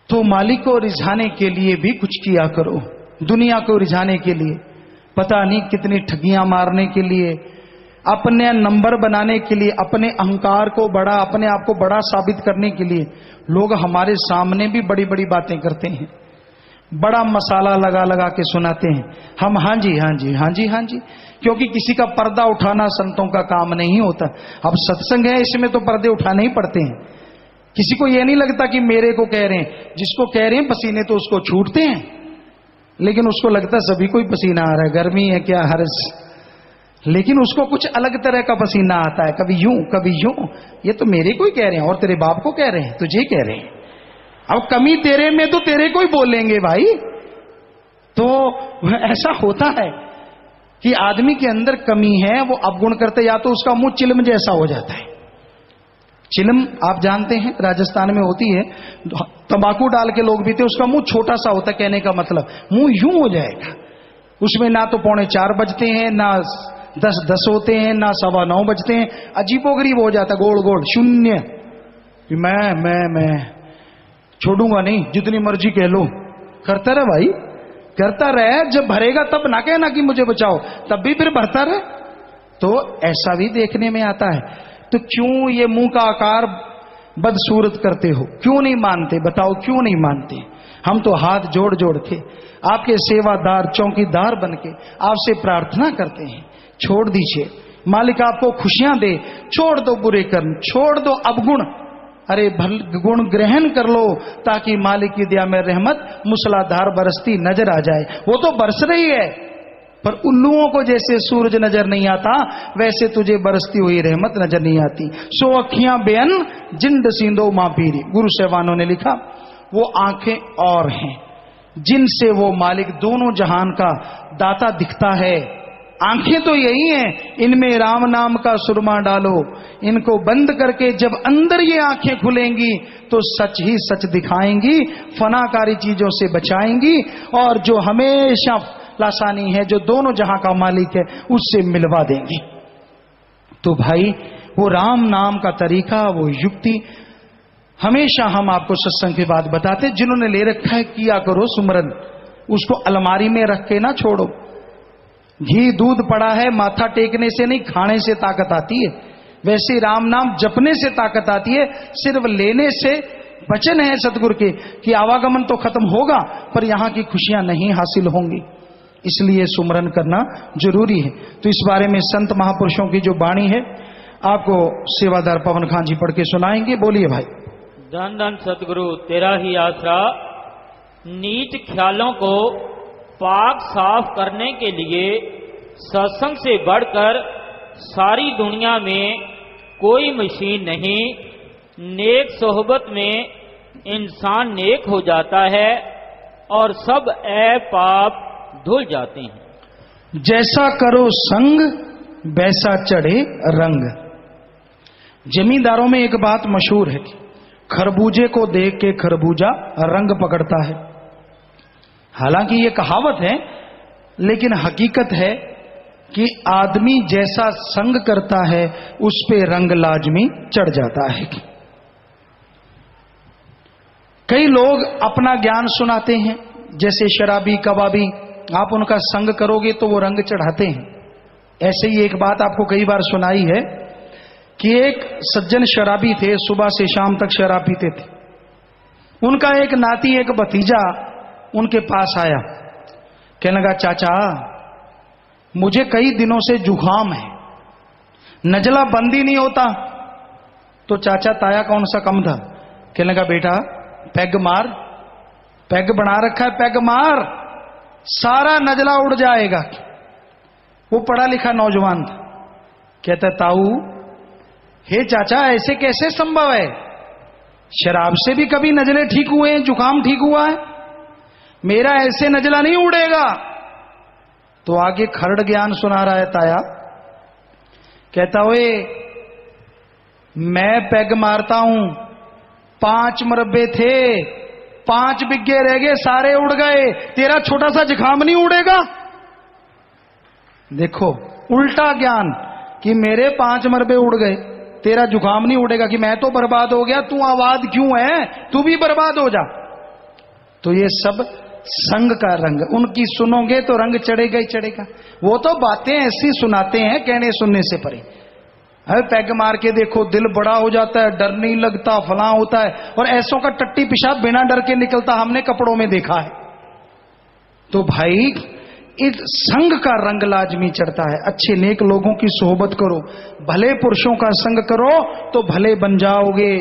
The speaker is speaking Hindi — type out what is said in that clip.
तो मालिक को रिझाने के लिए भी कुछ किया करो। दुनिया को रिझाने के लिए, पता नहीं कितनी ठगियां मारने के लिए, अपने नंबर बनाने के लिए, अपने अहंकार को बड़ा, अपने आप को बड़ा साबित करने के लिए लोग हमारे सामने भी बड़ी बड़ी बातें करते हैं, बड़ा मसाला लगा लगा के सुनाते हैं। हम हाँ जी हाँ जी हाँ जी हाँ जी, क्योंकि किसी का पर्दा उठाना संतों का काम नहीं होता। अब सत्संग है, इसमें तो पर्दे उठाने ही पड़ते हैं। किसी को यह नहीं लगता कि मेरे को कह रहे हैं, जिसको कह रहे हैं पसीने तो उसको छूटते हैं, लेकिन उसको लगता है सभी को ही पसीना आ रहा है, गर्मी है क्या हर्ष, लेकिन उसको कुछ अलग तरह का पसीना आता है, कभी यूं कभी यूं। ये तो मेरे को ही कह रहे हैं, और तेरे बाप को कह रहे हैं, तुझे कह रहे हैं। अब कमी तेरे में तो तेरे को ही बोलेंगे भाई। तो ऐसा होता है कि आदमी के अंदर कमी है, वो अवगुण करते, या तो उसका मुंह चिलम जैसा हो जाता है। चिलम आप जानते हैं राजस्थान में होती है, तंबाकू डाल के लोग पीते, उसका मुंह छोटा सा होता है, कहने का मतलब मुंह यूं हो जाएगा, उसमें ना तो 3:45 बजते हैं, ना 10:10 होते हैं, ना 9:15 बजते हैं, अजीबोगरीब हो जाता, गोल गोल शून्य। मैं छोड़ूंगा नहीं, जितनी मर्जी कह लो, करता रहे भाई, करता रहे। जब भरेगा तब ना कहना कि मुझे बचाओ, तब भी फिर भरता रहे। तो ऐसा भी देखने में आता है। तो क्यों ये मुंह का आकार बदसूरत करते हो, क्यों नहीं मानते, बताओ क्यों नहीं मानते? हम तो हाथ जोड़ जोड़ के आपके सेवादार चौकीदार बन के आपसे प्रार्थना करते हैं, छोड़ दीजिए, मालिक आपको खुशियां दे, छोड़ दो बुरे कर्म, छोड़ दो अवगुण, अरे गुण ग्रहण कर लो, ताकि मालिक की दया में रहमत मूसलाधार बरसती नजर आ जाए। वो तो बरस रही है, पर उल्लुओं को जैसे सूरज नजर नहीं आता, वैसे तुझे बरसती हुई रहमत नजर नहीं आती। सो अखियां बेअन जिंद सींदो मां पीरी, गुरु साहबानों ने लिखा, वो आंखें और हैं जिनसे वो मालिक दोनों जहान का दाता दिखता है। आंखें तो यही हैं, इनमें राम नाम का सुरमा डालो, इनको बंद करके जब अंदर ये आंखें खुलेंगी तो सच ही सच दिखाएंगी, फनाकारी चीजों से बचाएंगी, और जो हमेशा लासानी है, जो दोनों जहां का मालिक है, उससे मिलवा देंगी। तो भाई वो राम नाम का तरीका, वो युक्ति हमेशा हम आपको सत्संग के बाद बताते। जिन्होंने ले रखा है किया करो सुमरन, उसको अलमारी में रख के ना छोड़ो। घी दूध पड़ा है, माथा टेकने से नहीं, खाने से ताकत आती है। वैसे राम नाम जपने से ताकत आती है, सिर्फ लेने से। वचन है सतगुरु के कि आवागमन तो खत्म होगा, पर यहां की खुशियां नहीं हासिल होंगी, इसलिए सुमरन करना जरूरी है। तो इस बारे में संत महापुरुषों की जो वाणी है, आपको सेवादार पवन खान जी पढ़ के सुनाएंगे। बोलिए भाई। धन धन सतगुरु तेरा ही आसरा। नीच ख्यालों को पाक साफ करने के लिए सत्संग से बढ़कर सारी दुनिया में कोई मशीन नहीं। नेक सोहबत में इंसान नेक हो जाता है और सब ऐब पाप धुल जाते हैं। जैसा करो संग वैसा चढ़े रंग। जमींदारों में एक बात मशहूर है, खरबूजे को देख के खरबूजा रंग पकड़ता है। हालांकि ये कहावत है, लेकिन हकीकत है कि आदमी जैसा संग करता है उस पे रंग लाजमी चढ़ जाता है। कई लोग अपना ज्ञान सुनाते हैं, जैसे शराबी कबाबी, आप उनका संग करोगे तो वो रंग चढ़ाते हैं। ऐसे ही एक बात आपको कई बार सुनाई है कि एक सज्जन शराबी थे, सुबह से शाम तक शराब पीते थे। उनका एक नाती, एक भतीजा उनके पास आया, कहने लगा, चाचा मुझे कई दिनों से जुकाम है, नजला बंद ही नहीं होता। तो चाचा ताया कौन सा कम था, कहने लगा, बेटा पैग मार, पैग बना रखा है, पैग मार, सारा नजला उड़ जाएगा। वो पढ़ा लिखा नौजवान था, कहता, ताऊ हे चाचा ऐसे कैसे संभव है, शराब से भी कभी नजले ठीक हुए हैं, जुकाम ठीक हुआ है, मेरा ऐसे नजला नहीं उड़ेगा। तो आगे खरड़ ज्ञान सुना रहा है ताया, कहता, ओए मैं पैग मारता हूं, 5 मरबे थे, 5 बिग्गे रह गए, सारे उड़ गए, तेरा छोटा सा जुकाम नहीं उड़ेगा। देखो उल्टा ज्ञान कि मेरे 5 मरबे उड़ गए, तेरा जुकाम नहीं उड़ेगा, कि मैं तो बर्बाद हो गया, तू आबाद क्यों है, तू भी बर्बाद हो जा। तो ये सब संग का रंग, उनकी सुनोगे तो रंग चढ़ेगा ही चढ़ेगा। वो तो बातें ऐसी सुनाते हैं कहने सुनने से परे। है पैग मार के देखो, दिल बड़ा हो जाता है, डर नहीं लगता, फलां होता है, और ऐसों का टट्टी पेशाब बिना डर के निकलता हमने कपड़ों में देखा है। तो भाई इस संग का रंग लाजमी चढ़ता है। अच्छे नेक लोगों की सोहबत करो, भले पुरुषों का संग करो तो भले बन जाओगे।